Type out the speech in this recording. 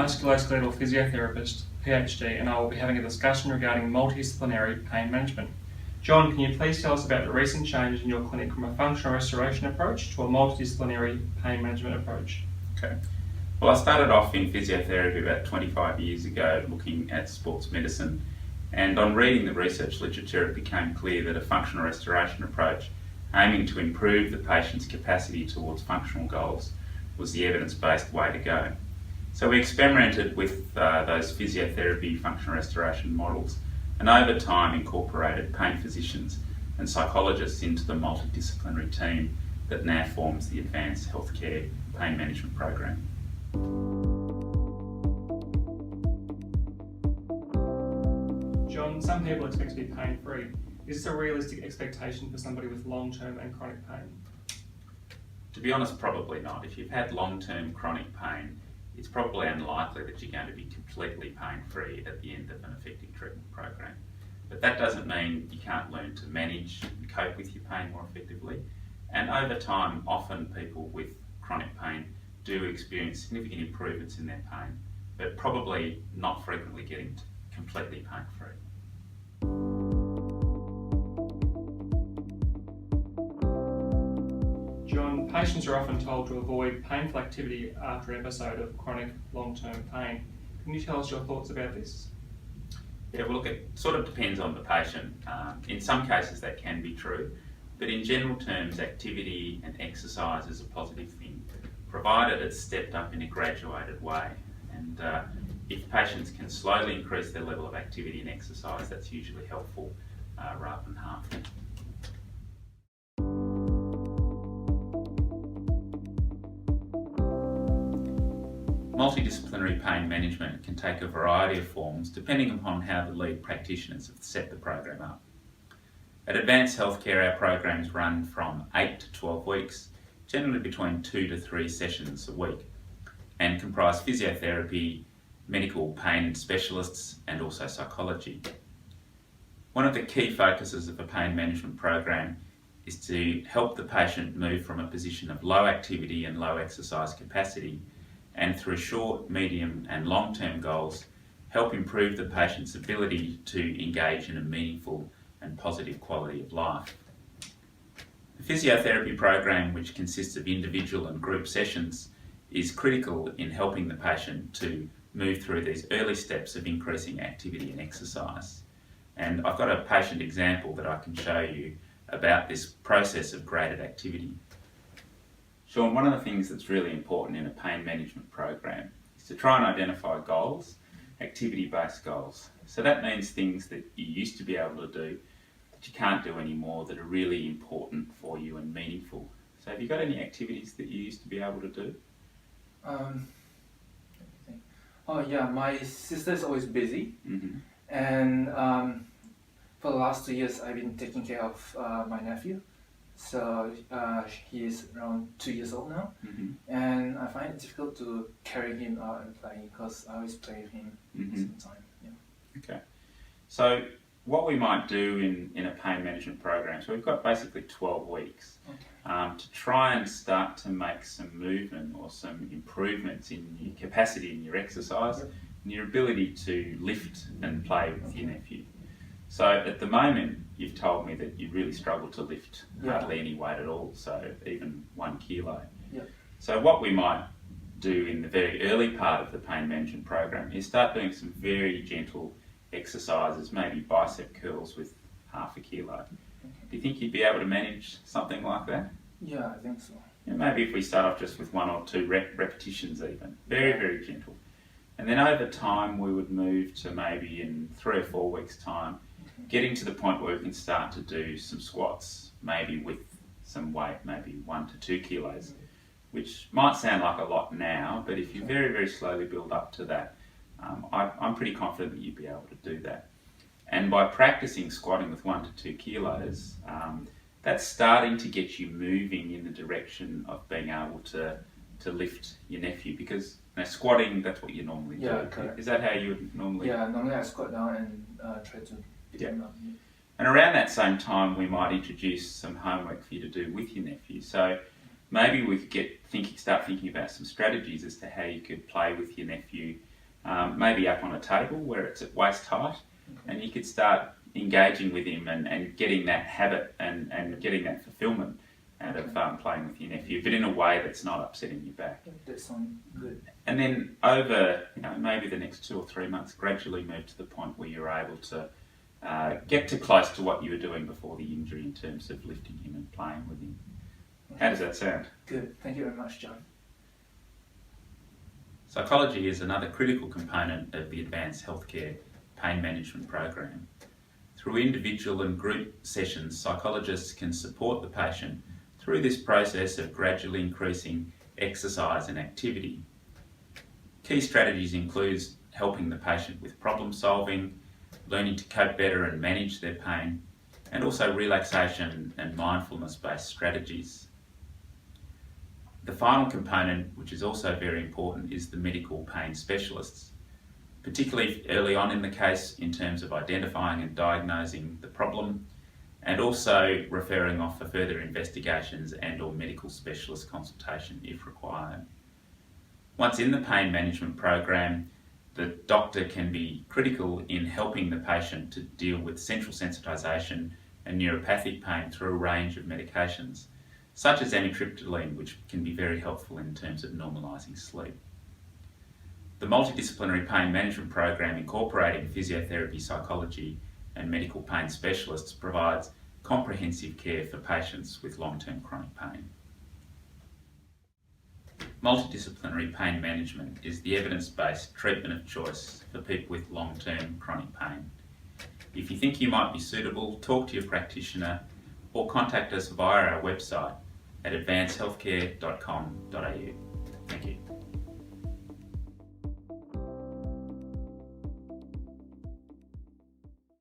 musculoskeletal physiotherapist, PhD, and I will be having a discussion regarding multidisciplinary pain management. John, can you please tell us about the recent changes in your clinic from a functional restoration approach to a multidisciplinary pain management approach? Okay. Well, I started off in physiotherapy about 25 years ago looking at sports medicine, and on reading the research literature it became clear that a functional restoration approach aiming to improve the patient's capacity towards functional goals was the evidence-based way to go. So we experimented with those physiotherapy functional restoration models, and over time incorporated pain physicians and psychologists into the multidisciplinary team that now forms the Advanced Healthcare Pain Management Program. John, some people expect to be pain-free. Is this a realistic expectation for somebody with long-term and chronic pain? To be honest, probably not. If you've had long-term chronic pain, it's probably unlikely that you're going to be completely pain-free at the end of an effective treatment program. But that doesn't mean you can't learn to manage and cope with your pain more effectively. And over time, often people with chronic pain do experience significant improvements in their pain, but probably not frequently getting completely pain-free. John, patients are often told to avoid painful activity after an episode of chronic long-term pain. Can you tell us your thoughts about this? Yeah, well look, it sort of depends on the patient. In some cases that can be true, but in general terms activity and exercise is a positive thing, provided it's stepped up in a graduated way. And if patients can slowly increase their level of activity and exercise, that's usually helpful rather than harmful. Multidisciplinary pain management can take a variety of forms depending upon how the lead practitioners have set the program up. At Advanced Healthcare, our programs run from 8 to 12 weeks, generally between 2 to 3 sessions a week, and comprise physiotherapy, medical pain specialists, and also psychology. One of the key focuses of a pain management program is to help the patient move from a position of low activity and low exercise capacity, and through short, medium and long-term goals, help improve the patient's ability to engage in a meaningful and positive quality of life. The physiotherapy program, which consists of individual and group sessions, is critical in helping the patient to move through these early steps of increasing activity and exercise. And I've got a patient example that I can show you about this process of graded activity. Sean, one of the things that's really important in a pain management program is to try and identify goals, activity-based goals. So that means things that you used to be able to do that you can't do anymore that are really important for you and meaningful. So have you got any activities that you used to be able to do? Let me think. Oh yeah, my sister's always busy, and for the last 2 years I've been taking care of my nephew. So he is around 2 years old now, and I find it difficult to carry him out and play because I always play with him at the same time. Yeah. Okay. So what we might do in a pain management program, so we've got basically 12 weeks to try and start to make some movement or some improvements in your capacity in your exercise and your ability to lift and play with your nephew. So at the moment, you've told me that you really struggle to lift hardly any weight at all, so even 1 kilo. So what we might do in the very early part of the pain management program is start doing some very gentle exercises, maybe bicep curls with 1/2 kilo. Do you think you'd be able to manage something like that? Yeah, I think so. Yeah, maybe if we start off just with 1 or 2 repetitions even, very, very gentle. And then over time we would move to maybe in 3 or 4 weeks' time, getting to the point where we can start to do some squats, maybe with some weight, maybe 1 to 2 kilos, which might sound like a lot now, but if you very, very slowly build up to that, I'm pretty confident that you'd be able to do that. And by practicing squatting with 1 to 2 kilos, that's starting to get you moving in the direction of being able to lift your nephew, because squatting, that's what you normally do. Correct. Is that how you would normally? Yeah, normally I squat down and try to pick him up. And around that same time, we might introduce some homework for you to do with your nephew. So maybe we could start thinking about some strategies as to how you could play with your nephew maybe up on a table where it's at waist height, and you could start engaging with him and getting that habit and getting that fulfillment out of playing with your nephew, but in a way that's not upsetting your back. That sounds good. And then over, maybe the next 2 or 3 months, gradually move to the point where you're able to get to close to what you were doing before the injury in terms of lifting him and playing with him. How does that sound? Good. Thank you very much, John. Psychology is another critical component of the Advanced Healthcare Pain Management Program. Through individual and group sessions, psychologists can support the patient through this process of gradually increasing exercise and activity. Key strategies include helping the patient with problem solving, learning to cope better and manage their pain, and also relaxation and mindfulness-based strategies. The final component, which is also very important, is the medical pain specialists, particularly early on in the case in terms of identifying and diagnosing the problem, and also referring off for further investigations and or medical specialist consultation if required. Once in the pain management program, the doctor can be critical in helping the patient to deal with central sensitisation and neuropathic pain through a range of medications, such as amitriptyline, which can be very helpful in terms of normalising sleep. The multidisciplinary pain management program, incorporating physiotherapy, psychology and medical pain specialists, provides comprehensive care for patients with long-term chronic pain. Multidisciplinary pain management is the evidence-based treatment of choice for people with long-term chronic pain. If you think you might be suitable, talk to your practitioner or contact us via our website at advancedhealthcare.com.au. Thank you.